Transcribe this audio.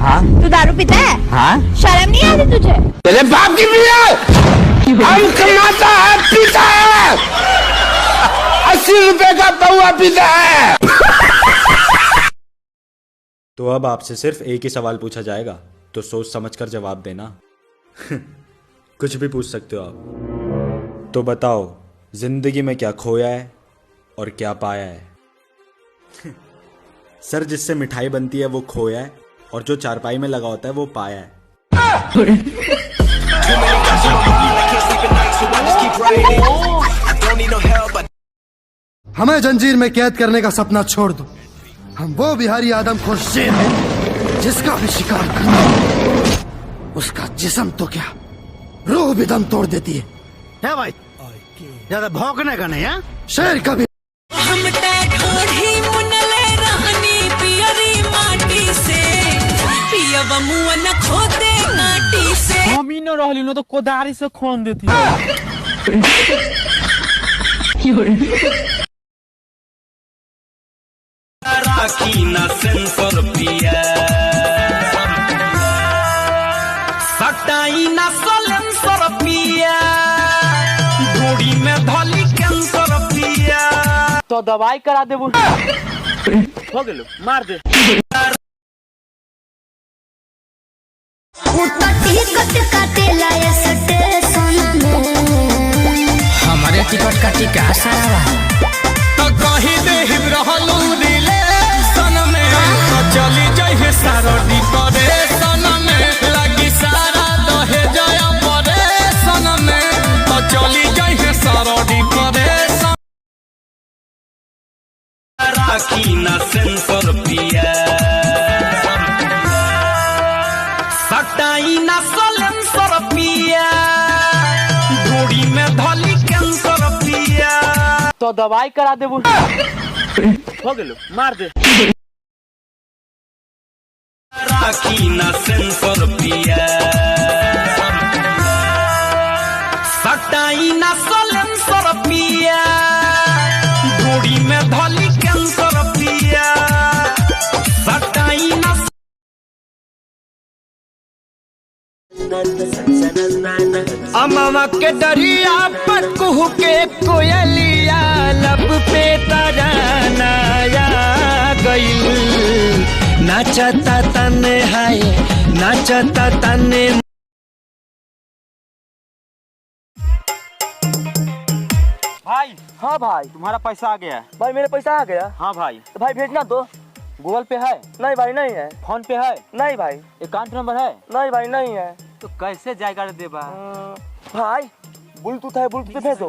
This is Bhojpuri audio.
हाँ। तू दारू पीता है? हाँ। शर्म नहीं आती तुझे? तेरे बाप की पिया, हम कमाता है पीता है, 80 रुपए का पौवा पीता है। तो अब आपसे सिर्फ एक ही सवाल पूछा जाएगा, तो सोच समझ कर जवाब देना। कुछ भी पूछ सकते हो आप। तो बताओ, जिंदगी में क्या खोया है और क्या पाया है? सर, जिससे मिठाई बनती है वो खोया है, और जो चारपाई में लगा होता है वो पाया है। हमें जंजीर में कैद करने का सपना छोड़ दो। हम वो बिहारी आदमखोर शेर हैं जिसका भी शिकार करना, उसका जिस्म तो क्या रूह भी दम तोड़ देती है भाई। ज्यादा भौंकने का नहीं है शेर का भी। हम ही न रहली न तो कोदारी से खोन देती। राखी ना सेंसर पिया, सटाई ना सलेंसर पिया, घोड़ी में धली कैंसर पिया। तो दवाई करा दे, हो गेलो, मार दे। हमारे टिकट का टिका सारा तो कही दे रहलू रिलेशन में, तो चली जाइए सारा डिप्रेशन में, लगी सारा दहे जया परेशन में, तो चली जाइए सारा डिप्रेशन। राखी ना सेंसर पिया, सटाई ना सलेंसर पिया, घोड़ी में धली कैंसर पिया। तो दवाई करा दे, हो गेलो, मार दे। राखी ना सेंसर पिया, सटाई ना सलेंसर पिया, घोड़ी में धली कैंसर पिया, सटाई ना। अमवा के डरिया पटकुह के कोयलिया, लब पे तरानाया गईल, नाचता तने हाय नाचता तने। भाई, हाँ भाई, तुम्हारा पैसा आ गया। भाई मेरे पैसा आ गया? हाँ भाई। तो भाई भेजना तो। गूगल पे है? नहीं भाई नहीं है। फोन पे है? नहीं भाई। अकाउंट नंबर है? नहीं भाई नहीं है। तो कैसे जाएगा रे देबा? भाई ब्लूटूथ है, ब्लूटूथ पे भेजो।